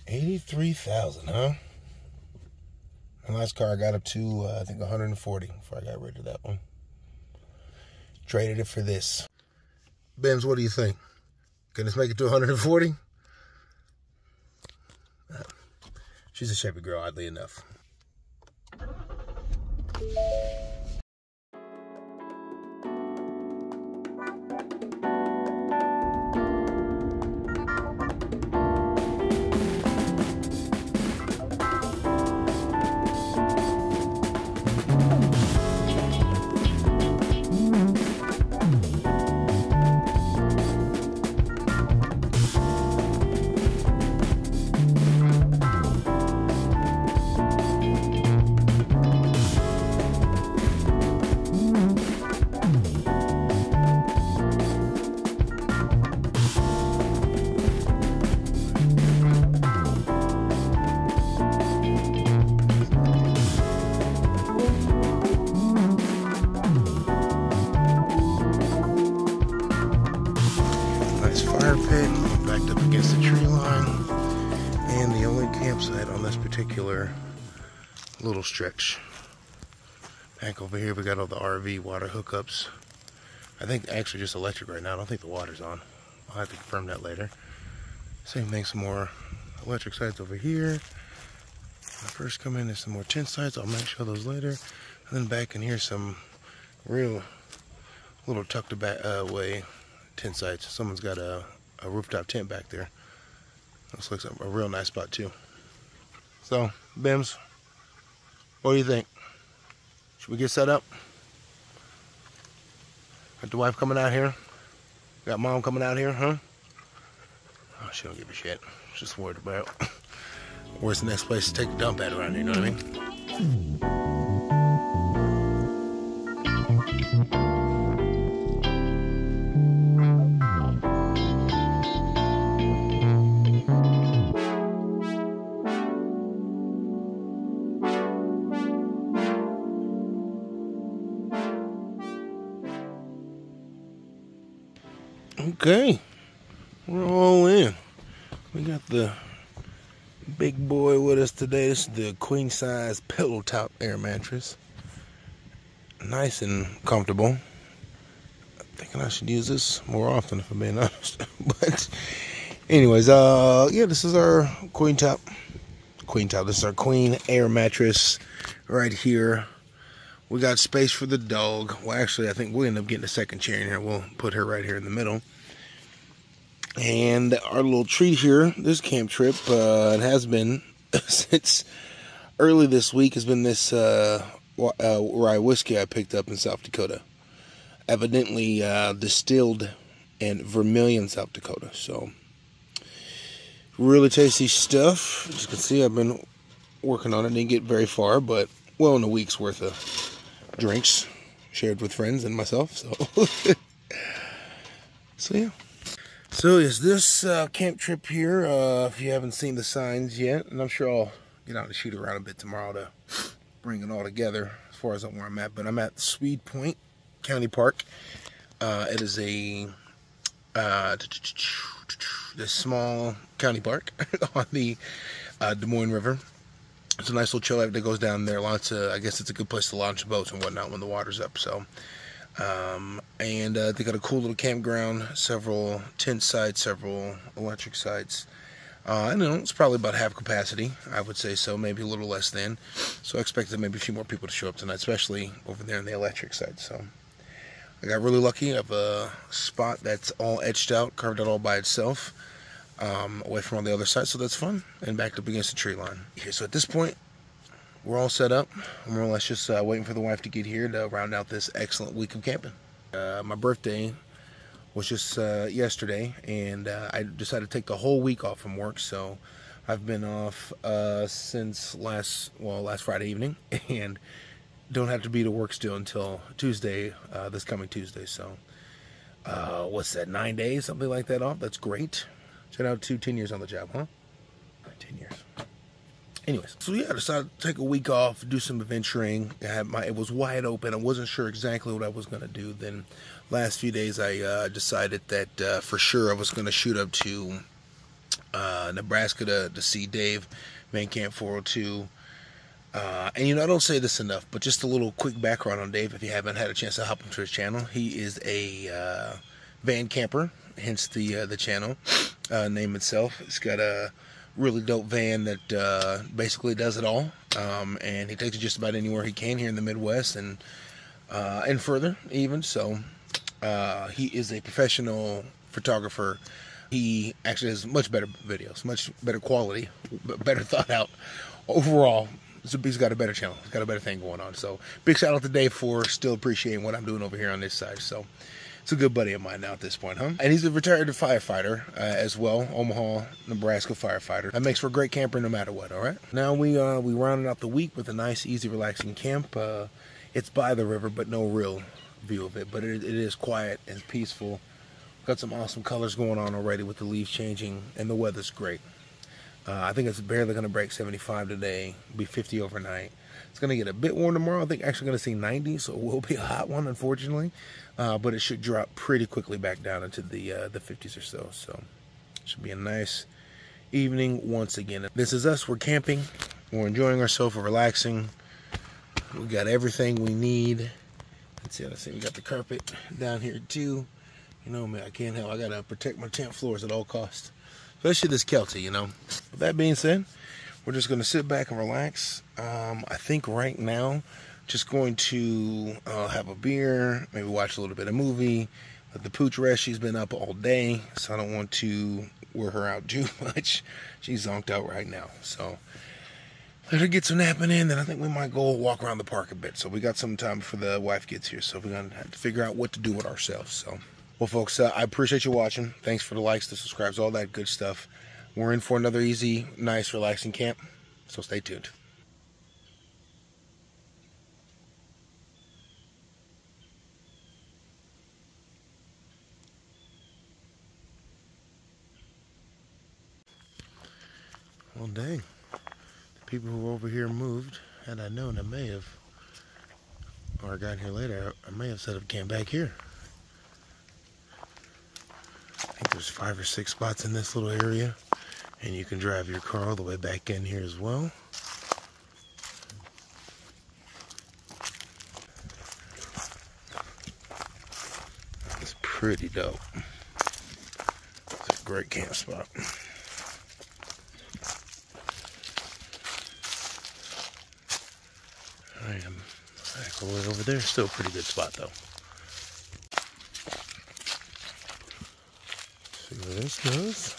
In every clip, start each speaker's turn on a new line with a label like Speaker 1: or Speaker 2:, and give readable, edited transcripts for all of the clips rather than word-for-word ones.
Speaker 1: $83,000, huh? My last car I got up to, I think 140 before I got rid of that one. Traded it for this. Benz, what do you think? Can this make it to 140? She's a Chevy girl, oddly enough. Fire pit backed up against the tree line, and the only campsite on this particular little stretch. Back over here we got all the RV water hookups. I think actually just electric right now. I don't think the water's on. I'll have to confirm that later. Same thing, some more electric sites over here. When I first come in, there's some more tent sites. I'll make sure those later. And then back in here, some real little tucked away tent sites. Someone's got a rooftop tent back there. Looks like a real nice spot too. So, Bims, what do you think? Should we get set up? Got the wife coming out here? Got mom coming out here, huh? Oh, she don't give a shit. She's just worried about where's the next place to take a dump at around here, you know what I mean? Okay, we're all in. We got the big boy with us today. This is the queen size pillow top air mattress. Nice and comfortable. I'm thinking I should use this more often if I'm being honest. But anyways, yeah, this is our queen top. This is our queen air mattress right here. We got space for the dog. Well, actually, I think we'll end up getting a second chair in here. We'll put her right here in the middle. And our little treat here, this camp trip, it has been since early this week, has been this rye whiskey I picked up in South Dakota. Evidently distilled in Vermilion, South Dakota. So, really tasty stuff. As you can see, I've been working on it. Didn't get very far, but well in a week's worth of drinks shared with friends and myself. So yeah. So is this camp trip here, if you haven't seen the signs yet, and I'm sure I'll get out and shoot around a bit tomorrow to bring it all together as far as where I'm at, but I'm at Swede Point County Park. It is a this small county park on the Des Moines River. It's a nice little chill area that goes down there. Lots of, I guess it's a good place to launch boats and whatnot when the water's up. So, and they got a cool little campground, several tent sites, several electric sites. I know it's probably about half capacity, I would say so, maybe a little less than. So I expected maybe a few more people to show up tonight, especially over there in the electric side. So I got really lucky. I have a spot that's all etched out, carved out all by itself. Away from all the other sides, so that's fun, and backed up against the tree line. Okay, so at this point, we're all set up. I'm more or less just waiting for the wife to get here to round out this excellent week of camping. My birthday was just yesterday, and I decided to take the whole week off from work, so I've been off since last Friday evening, and don't have to be to work still until Tuesday, this coming Tuesday. So, what's that, 9 days, something like that off? That's great. Shout out to 10 years on the job, huh? 10 years. Anyways, so yeah, I decided to take a week off, do some adventuring. It was wide open. I wasn't sure exactly what I was going to do. Then last few days I decided that for sure I was going to shoot up to Nebraska to see Dave, Man Camp 402. And you know, I don't say this enough, but just a little quick background on Dave if you haven't had a chance to hop into his channel. He is a van camper, hence the channel name itself. He's got a really dope van that basically does it all, and he takes it just about anywhere he can here in the Midwest and further even. So he is a professional photographer. He actually has much better videos, much better quality, better thought out overall. He's got a better channel. He's got a better thing going on. So big shout out to Dave for still appreciating what I'm doing over here on this side. So it's a good buddy of mine now at this point, huh? And he's a retired firefighter as well, Omaha, Nebraska firefighter. That makes for a great camper no matter what. All right. Now we rounded out the week with a nice, easy, relaxing camp. It's by the river, but no real view of it. But it is quiet and peaceful. Got some awesome colors going on already with the leaves changing, and the weather's great. I think it's barely going to break 75 today, be 50 overnight. It's going to get a bit warm tomorrow. I think actually going to see 90, so it will be a hot one, unfortunately. But it should drop pretty quickly back down into the 50s or so. So it should be a nice evening once again. This is us. We're camping. We're enjoying ourselves. We're relaxing. We got everything we need. Let's see. We got the carpet down here too. You know, man, I can't help. I got to protect my tent floors at all costs. Especially this Kelty, you know. With that being said, we're just going to sit back and relax. I think right now, just going to have a beer, maybe watch a little bit of movie. Let the Pooch rest. She's been up all day, so I don't want to wear her out too much. She's zonked out right now. So let her get some napping in, then I think we might go walk around the park a bit. So we got some time before the wife gets here, so we're going to have to figure out what to do with ourselves. So. Well, folks, I appreciate you watching. Thanks for the likes, the subscribes, all that good stuff. We're in for another easy, nice, relaxing camp, so stay tuned. Well, dang. The people who were over here moved. Had I known, I may have, or I got here later, I may have set up camp back here. I think there's 5 or 6 spots in this little area, and you can drive your car all the way back in here as well. It's pretty dope. It's a great camp spot. I am back all the way over there. Still a pretty good spot though. See where this goes.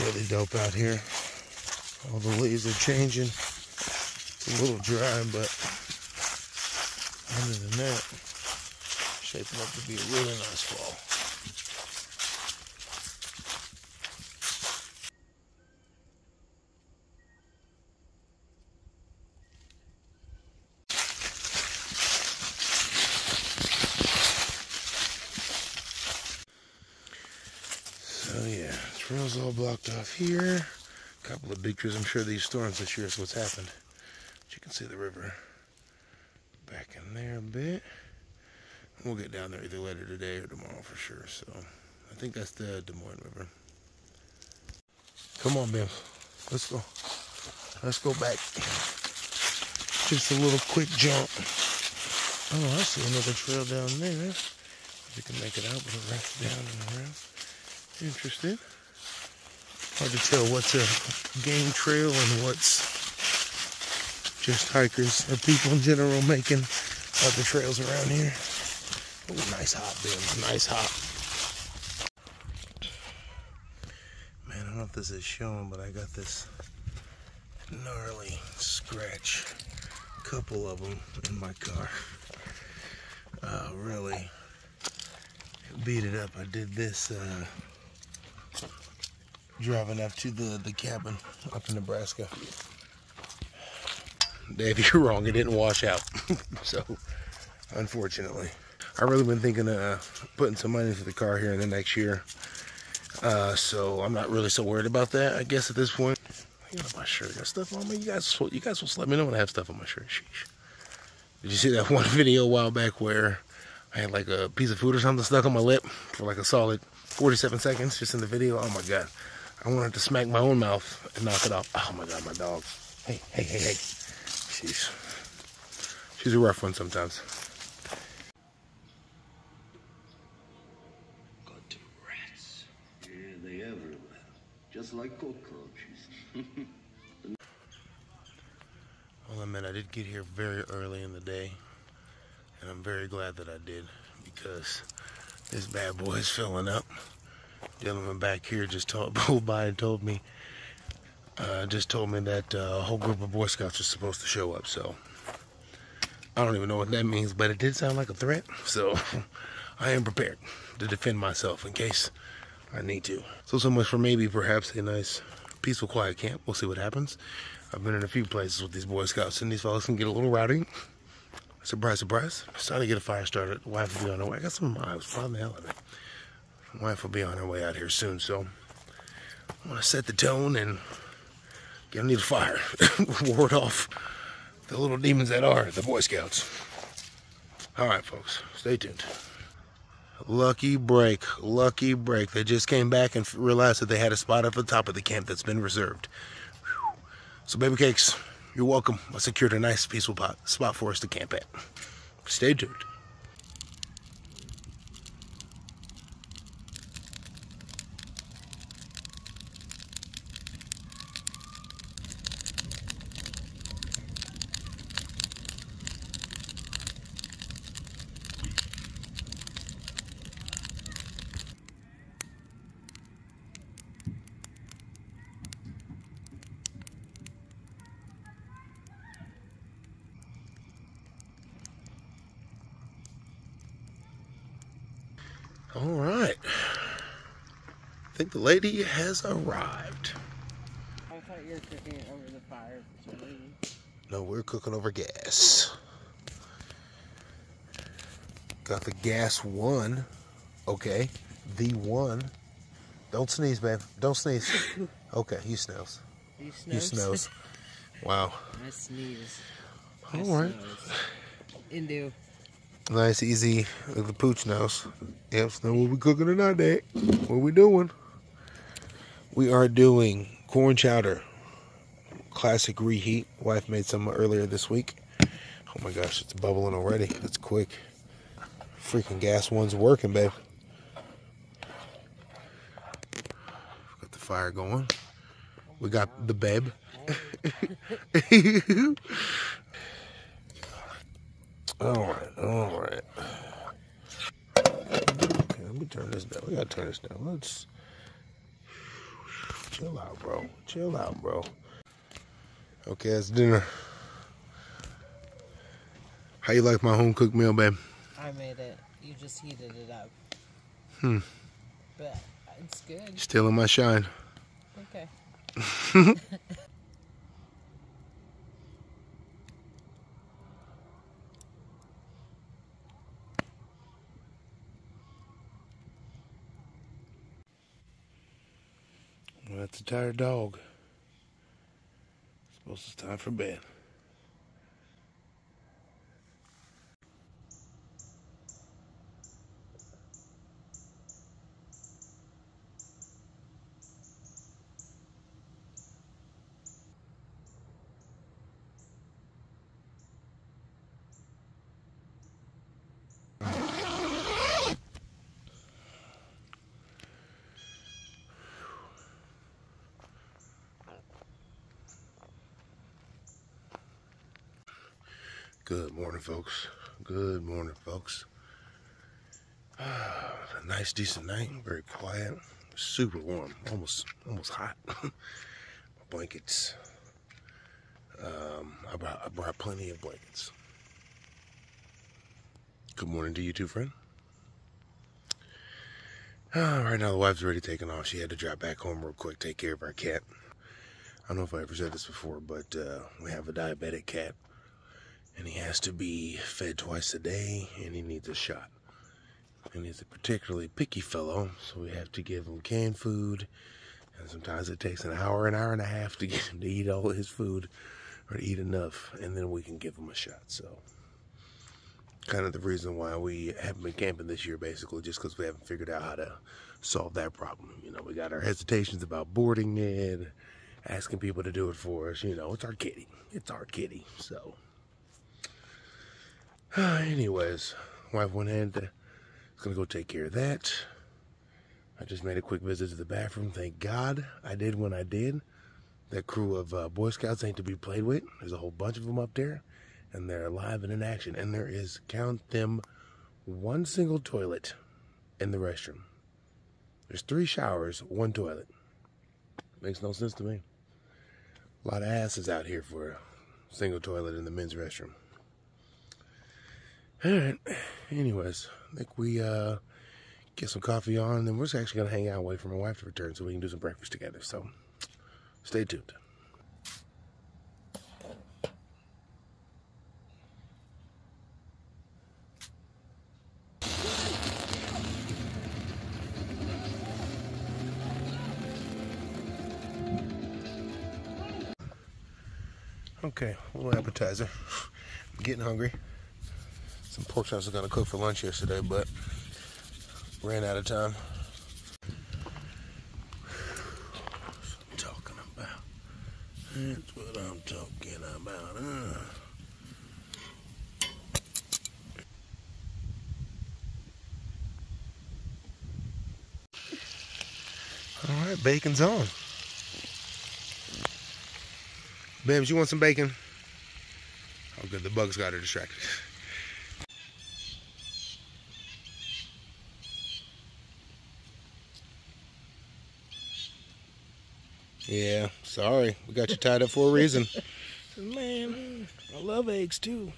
Speaker 1: Really dope out here. All the leaves are changing. It's a little dry, but other than that, shaping up to be a really nice fall. So yeah, trail's all blocked off here. A couple of big trees. I'm sure these storms this year is what's happened. But you can see the river back in there a bit. We'll get down there either later today or tomorrow for sure. So I think that's the Des Moines River. Come on, Bill. Let's go. Let's go back. Just a little quick jump. Oh, I see another trail down there. If you can make it out, but it wraps down and around. Interesting. Hard to tell what's a game trail and what's just hikers or people in general making other trails around here. Oh, nice hop, Bill. Nice hop. Man, I don't know if this is showing, but I got this gnarly scratch. A couple of them in my car. Really beat it up. I did this driving up to the cabin up in Nebraska. Dave, you're wrong. It didn't wash out. So, unfortunately. I've really been thinking of putting some money into the car here in the next year. So, I'm not really so worried about that, I guess, at this point. You know, my shirt got stuff on me. You guys will let me know when I have stuff on my shirt. Sheesh. Did you see that one video a while back where I had like a piece of food or something stuck on my lip for like a solid 47 seconds just in the video. Oh my God. I wanted to smack my own mouth and knock it off. Oh my God, my dog. Hey, hey, hey, hey. She's a rough one sometimes.
Speaker 2: Got to rats. Yeah, they everywhere. Just like cockroaches.
Speaker 1: I'll admit I did get here very early in the day, and I'm very glad that I did, because this bad boy is filling up. Gentleman back here just pulled by and told me that a whole group of Boy Scouts are supposed to show up. So I don't even know what that means, but it did sound like a threat. So I am prepared to defend myself in case I need to. So much for maybe perhaps a nice peaceful quiet camp. We'll see what happens. I've been in a few places with these Boy Scouts, and these fellas can get a little rowdy. Surprise, surprise. It's time to get a fire started. The wife will be on her way. I got some miles. Proud the hell of it. My wife will be on her way out here soon, so I want to set the tone and get need a fire. Ward off the little demons that are the Boy Scouts. All right, folks, stay tuned. Lucky break, lucky break. They just came back and realized that they had a spot up at the top of the camp that's been reserved. Whew. So, baby cakes, you're welcome. I secured a nice, peaceful spot for us to camp at. Stay tuned. All right. I think the lady has arrived.
Speaker 3: I thought you were cooking it over the fire for some reason.
Speaker 1: No, we're cooking over gas. Got the gas one. Okay. The one. Don't sneeze, babe. Don't sneeze. Okay, you snooze.
Speaker 3: You snooze?
Speaker 1: You snooze. Wow.
Speaker 3: I sneeze.
Speaker 1: All right.
Speaker 3: Indo.
Speaker 1: Nice, easy, with the Pooch nose. Yep, so what we cooking tonight, Dad? What we doing? We are doing corn chowder. Classic reheat. Wife made some earlier this week. Oh my gosh, it's bubbling already. That's quick. Freaking gas one's working, babe. Got the fire going. We got the babe. All right. Okay, let me turn this down. We gotta turn this down. Let's chill out, bro. Chill out, bro. Okay, it's dinner. How you like my home cooked meal, babe?
Speaker 3: I made it. You just heated it up. But it's good.
Speaker 1: Stealing my shine.
Speaker 3: Okay.
Speaker 1: Well, that's a tired dog. Suppose it's time for bed. Good morning, folks. Good morning, folks. A nice, decent night. Very quiet. Super warm. Almost hot. My blankets. I brought plenty of blankets. Good morning to you too, friend. Right now, the wife's already taken off. She had to drive back home real quick, take care of our cat. I don't know if I ever said this before, but we have a diabetic cat. And he has to be fed twice a day, and he needs a shot. And he's a particularly picky fellow, so we have to give him canned food. And sometimes it takes an hour and a half to get him to eat all of his food, or to eat enough, and then we can give him a shot. So kind of the reason why we haven't been camping this year, basically, just because we haven't figured out how to solve that problem. You know, we got our hesitations about boarding it, asking people to do it for us. You know, it's our kitty. It's our kitty. So, anyways, wife went ahead and gonna go take care of that. I just made a quick visit to the bathroom. Thank God I did when I did. That crew of Boy Scouts ain't to be played with. There's a whole bunch of them up there, and they're alive and in action. And there is, count them, one single toilet in the restroom. There's 3 showers, 1 toilet. Makes no sense to me. A lot of asses out here for a single toilet in the men's restroom. Alright, anyways, I think we get some coffee on, and then we're just actually going to hang out and wait for my wife to return so we can do some breakfast together. So, stay tuned. Okay, a little appetizer. I'm getting hungry. Some pork chops I was going to cook for lunch yesterday, but ran out of time. That's what I'm talking about. That's what I'm talking about. All right, bacon's on. Babs, you want some bacon? Oh, good. The bugs got her distracted. Yeah, sorry. We got you tied up for a reason. Man, I love eggs too.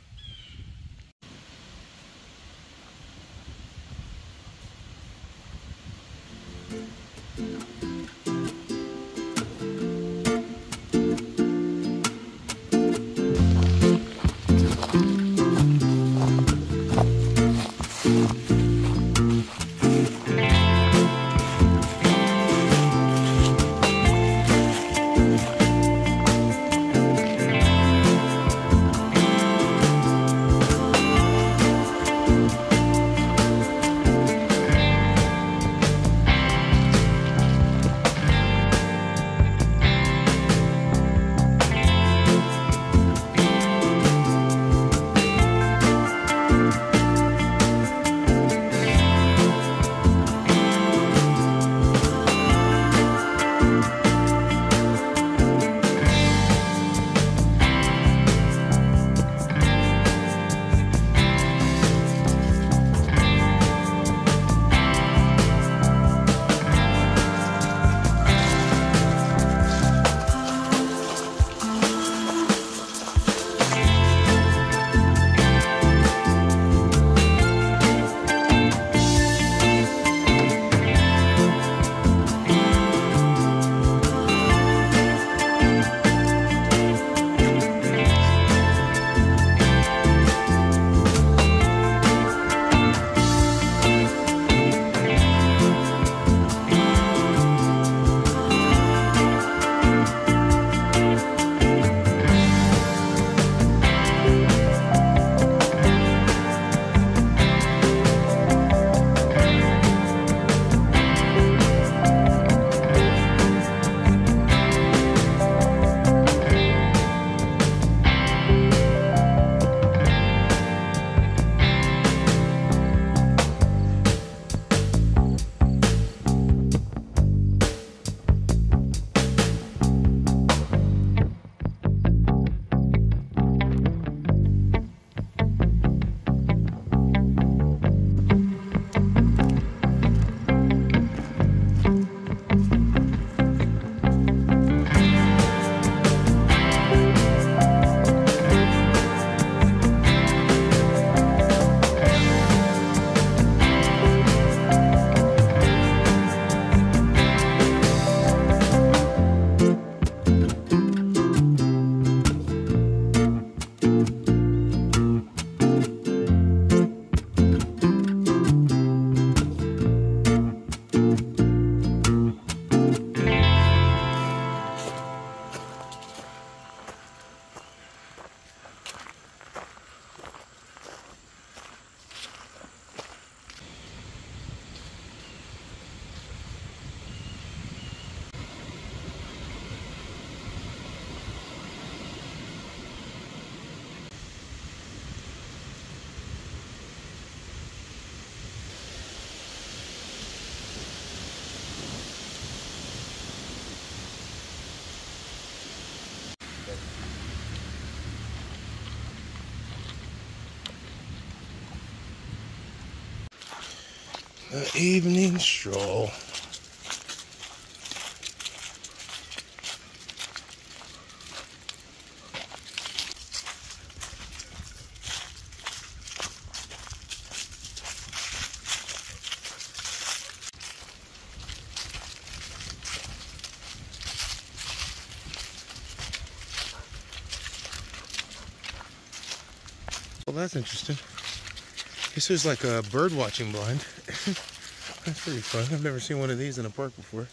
Speaker 1: Evening stroll. Well, that's interesting. Guess there's like a bird watching blind. That's pretty fun. I've never seen one of these in a park before.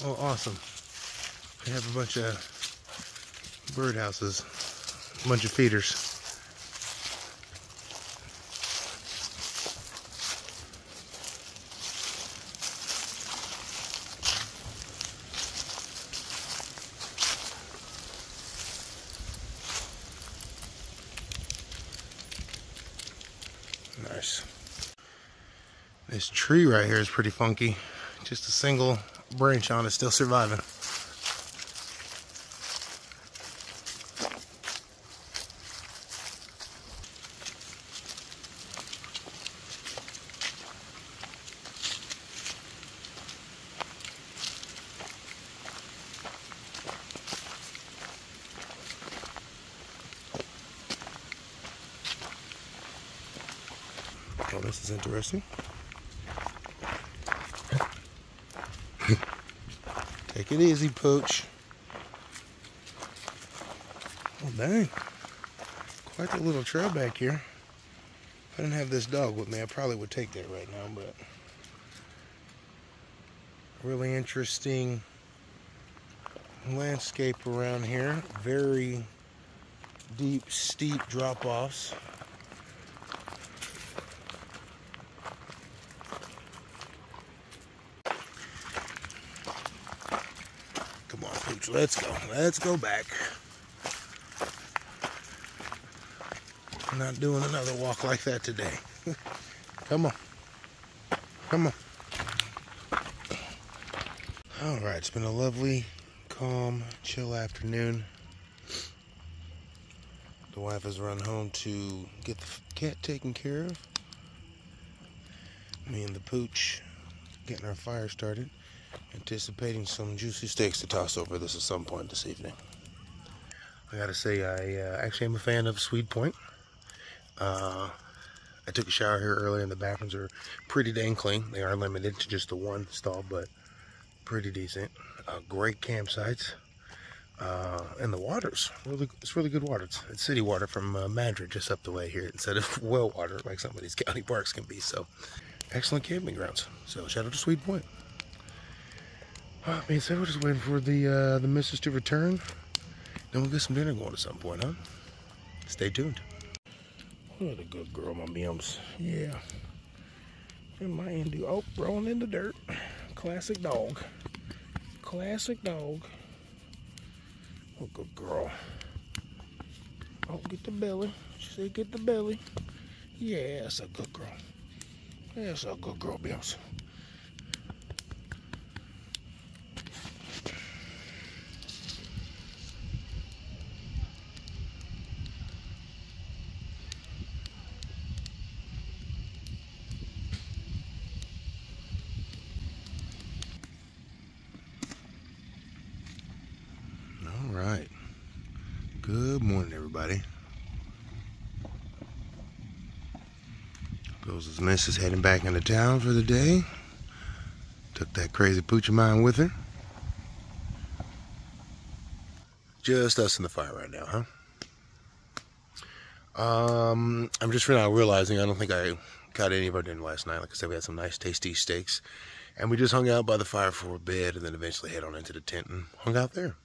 Speaker 1: Oh, awesome. They have a bunch of bird houses, a bunch of feeders. Nice. This tree right here is pretty funky. Just a single branch on it, still surviving. Oh, this is interesting. Take it easy, Pooch. Oh, dang. Quite the little trail back here. If I didn't have this dog with me, I probably would take that right now, but really interesting landscape around here. Very deep, steep drop-offs. Come on, Pooch, let's go. Let's go back. I'm not doing another walk like that today. Come on. Come on. All right, it's been a lovely, calm, chill afternoon. The wife has run home to get the cat taken care of. Me and the Pooch getting our fire started. Anticipating some juicy steaks to toss over this at some point this evening. I gotta say, I actually am a fan of Swede Point. I took a shower here earlier and the bathrooms are pretty dang clean. They are limited to just the one stall, but pretty decent. Great campsites. And the water's it's really good water. It's city water from Madrid, just up the way here, instead of well water like some of these county parks can be. So excellent camping grounds. So shout out to Swede Point. Well, that being said, we're just waiting for the missus to return. Then we'll get some dinner going at some point, huh? Stay tuned. What a good girl, my Bims. Yeah. And my Indu. Oh, rolling in the dirt. Classic dog. Classic dog. Oh, good girl. Oh, get the belly. She said get the belly. Yeah, that's a good girl. That's a good girl, Bims. All right. Good morning, everybody. Goes as Miss is heading back into town for the day. Took that crazy Pooch of mine with her. Just us in the fire right now, huh? I'm just now realizing I don't think I got any of our dinner last night. Like I said, we had some nice tasty steaks. And we just hung out by the fire for a bit and then eventually head on into the tent and hung out there.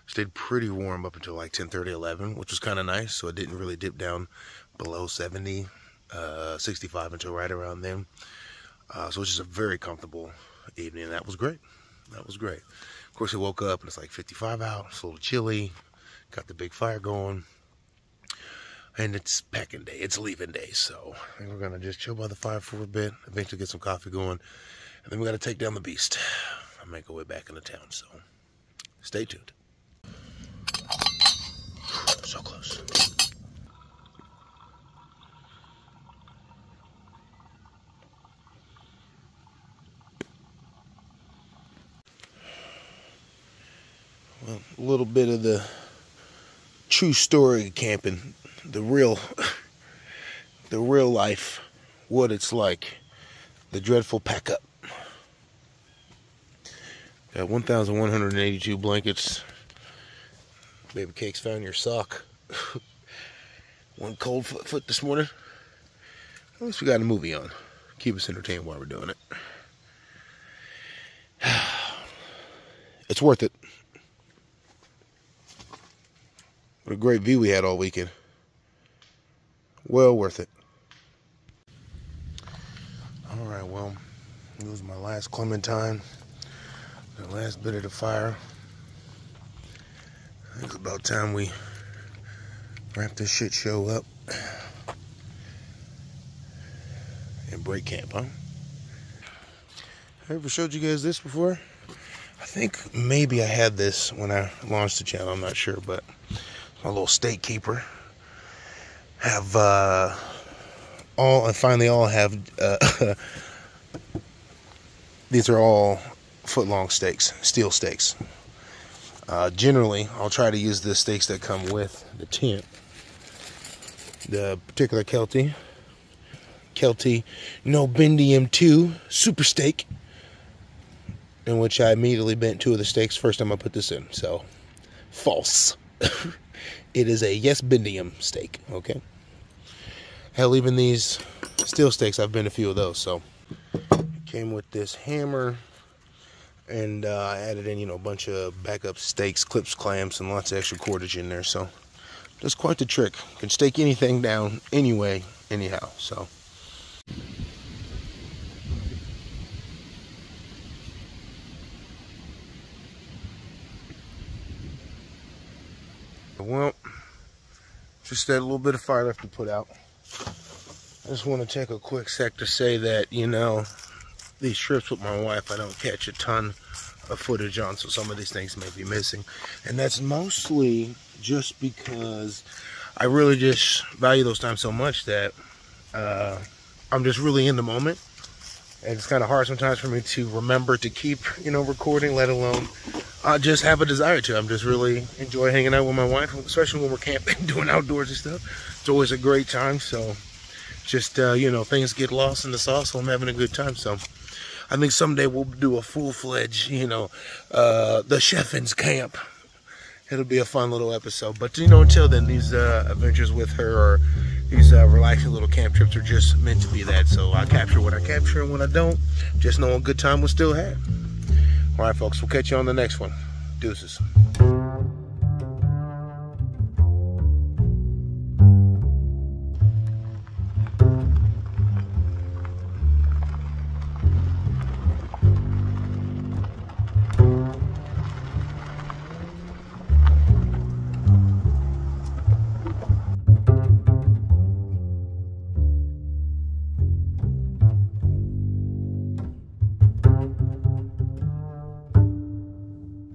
Speaker 1: Stayed pretty warm up until like 10:30, 11, which was kind of nice. So it didn't really dip down below 70, 65 until right around then. So it was just a very comfortable evening. And that was great. That was great. Of course, we woke up and it's like 55 out. It's a little chilly. Got the big fire going. And it's packing day. It's leaving day. So I think we're going to just chill by the fire for a bit. Eventually get some coffee going. And then we got to take down the beast and make our way back into town. So Stay tuned. So close. Well, a little bit of the true story of camping, the real life, what it's like, the dreadful pack up. Got 1,182 blankets. Baby Cake's found your sock. One cold foot this morning. At least we got a movie on. Keep us entertained while we're doing it. It's worth it. What a great view we had all weekend. Well worth it. Alright, well, it was my last Clementine. The last bit of the fire. I think it's about time we wrap this shit show up and break camp, huh? I ever showed you guys this before? I think maybe I had this when I launched the channel, I'm not sure, but my little steak keeper. Have finally all have these are all foot-long steaks, steel steaks. Generally, I'll try to use the steaks that come with the tent. The particular Kelty Nobendium 2 Super Steak, in which I immediately bent 2 of the steaks first time I put this in. So, false. It is a yes bendium steak, okay? Hell, even these steel steaks, I've been a few of those. So, it came with this hammer. And I added in, a bunch of backup steaks, clips, clamps, and lots of extra cordage in there. So, that's quite the trick. Can stake anything down anyway, anyhow. So, well, just that little bit of fire left to put out. I just want to take a quick sec to say that, these trips with my wife, I don't catch a ton of footage on, so some of these things may be missing. And that's mostly just because I really just value those times so much that I'm just really in the moment. And it's kind of hard sometimes for me to remember to keep, recording, let alone just have a desire to. I'm just really enjoy hanging out with my wife, especially when we're camping, doing outdoors and stuff. It's always a great time, so just, things get lost in the sauce, so I'm having a good time. So I think someday we'll do a full-fledged, the Cheffen's camp. It'll be a fun little episode. But, until then, these adventures with her, or these relaxing little camp trips, are just meant to be that. So I capture what I capture, and when I don't, just know a good time we'll still have. All right, folks, we'll catch you on the next one. Deuces.